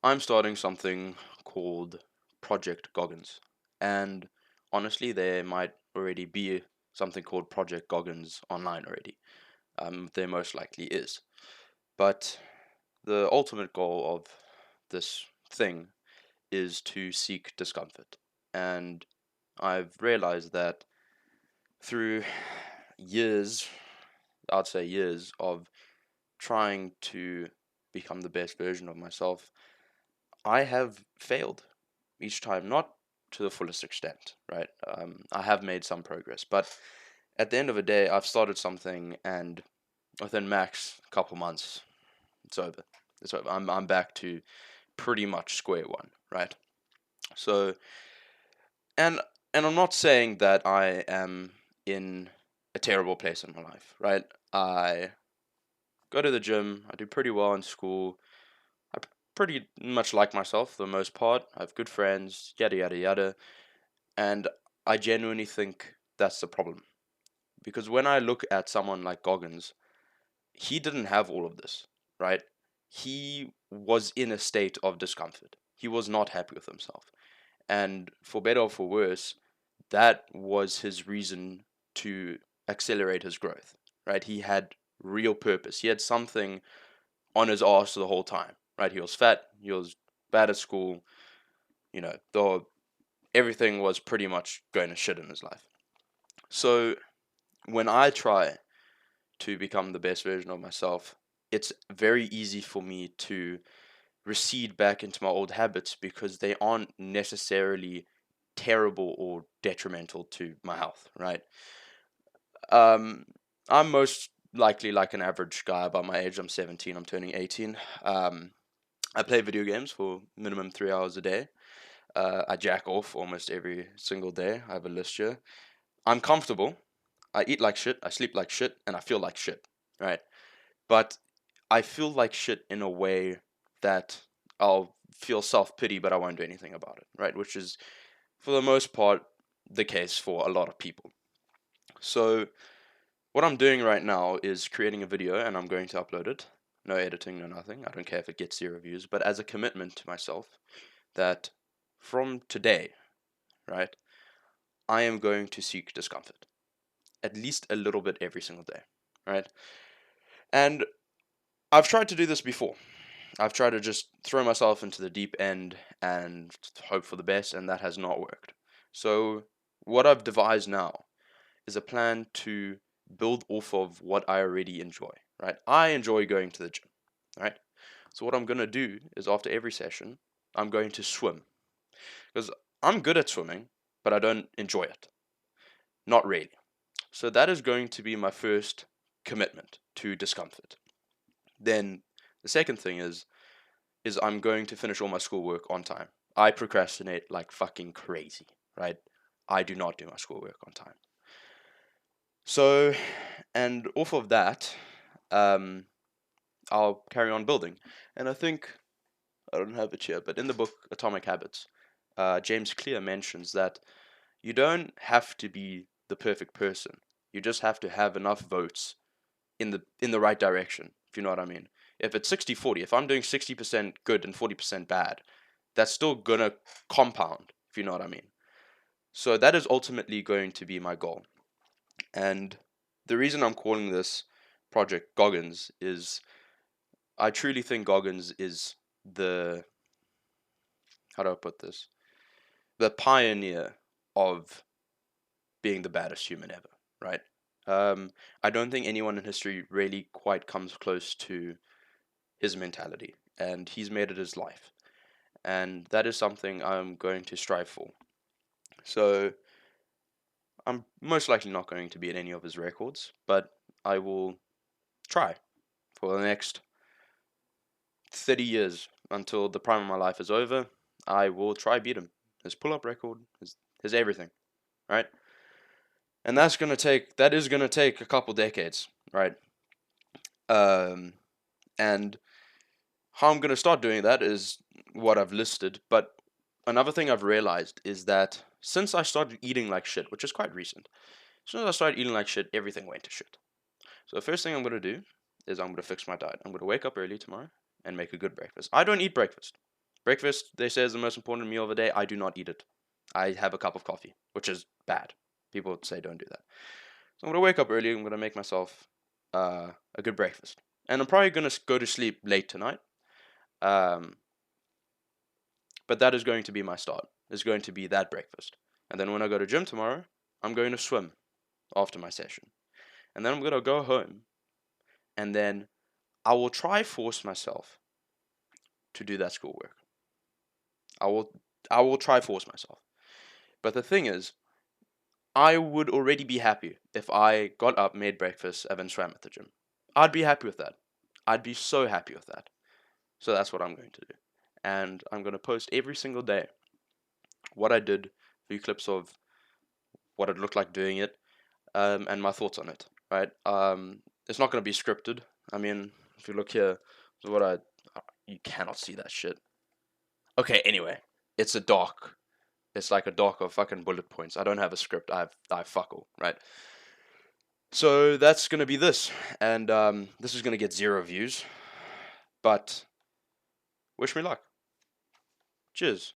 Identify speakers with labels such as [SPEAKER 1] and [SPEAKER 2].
[SPEAKER 1] I'm starting something called Project Goggins. And honestly, there might already be something called Project Goggins online already. There most likely is. But the ultimate goal of this thing is to seek discomfort. And I've realized that through years, I'd say years, of trying to become the best version of myself, I have failed each time, not to the fullest extent, right? I have made some progress, but at the end of the day, I've started something, and within max a couple months, it's over. It's over. I'm back to pretty much square one, right? So, and and I'm not saying that I am in a terrible place in my life, right? I go to the gym. I do pretty well in school. Pretty much like myself for the most part. I have good friends, yada yada yada. And I genuinely think that's the problem. Because when I look at someone like Goggins, he didn't have all of this, right? He was in a state of discomfort. He was not happy with himself. And for better or for worse, that was his reason to accelerate his growth, right? He had real purpose. He had something on his ass the whole time, right? He was fat, he was bad at school, the everything was pretty much going to shit in his life. So when I try to become the best version of myself, it's very easy for me to recede back into my old habits because they aren't necessarily terrible or detrimental to my health, right? Um, I'm most likely like an average guy about my age. I'm 17, I'm turning 18. I play video games for minimum 3 hours a day. I jack off almost every single day. I have a list here. I'm comfortable. I eat like shit, I sleep like shit, and I feel like shit, right? But I feel like shit in a way that I'll feel self pity, but I won't do anything about it, right? Which is, for the most part, the case for a lot of people. So, what I'm doing right now is creating a video and I'm going to upload it. No editing, no nothing. I don't care if it gets 0 views, but as a commitment to myself that from today, right, I am going to seek discomfort at least a little bit every single day, right? And I've tried to do this before. I've tried to just throw myself into the deep end and hope for the best, and that has not worked. So, what I've devised now is a plan to build off of what I already enjoy, right? I enjoy going to the gym, right? So, what I'm going to do is after every session, I'm going to swim because I'm good at swimming, but I don't enjoy it. Not really. So, that is going to be my first commitment to discomfort. Then, the second thing is I'm going to finish all my schoolwork on time. I procrastinate like fucking crazy, right? I do not do my schoolwork on time. So, and off of that, um, I'll carry on building. And I think, I don't have it here, but in the book Atomic Habits, James Clear mentions that you don't have to be the perfect person. You just have to have enough votes in the right direction, if you know what I mean. If it's 60-40, if I'm doing 60% good and 40% bad, that's still gonna compound, if you know what I mean. So that is ultimately going to be my goal. And the reason I'm calling this Project Goggins is I truly think Goggins is the, how do I put this? The pioneer of being the baddest human ever, right? I don't think anyone in history really quite comes close to his mentality, and he's made it his life. And that is something I'm going to strive for. So I'm most likely not going to be in any of his records, but I will try for the next 30 years until the prime of my life is over. I will try beat him. His pull-up record, his everything, right? And that is gonna take a couple decades, right? Um, and how I'm gonna start doing that is what I've listed. But another thing I've realized is that since I started eating like shit, which is quite recent, as soon as I started eating like shit, everything went to shit. So the first thing I'm gonna do is I'm gonna fix my diet. I'm gonna wake up early tomorrow and make a good breakfast. I don't eat breakfast. Breakfast, they say, is the most important meal of the day. I do not eat it. I have a cup of coffee, which is bad. People say don't do that. So I'm gonna wake up early. I'm gonna make myself a good breakfast, and I'm probably gonna go to sleep late tonight. Um, but that is going to be my start. Is going to be that breakfast, and then when I go to gym tomorrow, I'm going to swim after my session, and then I'm gonna go home, and then I will try force myself to do that schoolwork. I will I will try force myself. But the thing is, I would already be happy if I got up, made breakfast, and then swam at the gym. I'd be happy with that. I'd be so happy with that. So that's what I'm going to do. And I'm going to post every single day what I did, a few clips of what it looked like doing it, and my thoughts on it, right? It's not going to be scripted. I mean, if you look here, what you cannot see that shit. Okay, anyway, it's a doc. It's like a doc of fucking bullet points. I don't have a script. I fuck all, right? So that's gonna be this, and this is gonna get 0 views, but wish me luck. Cheers.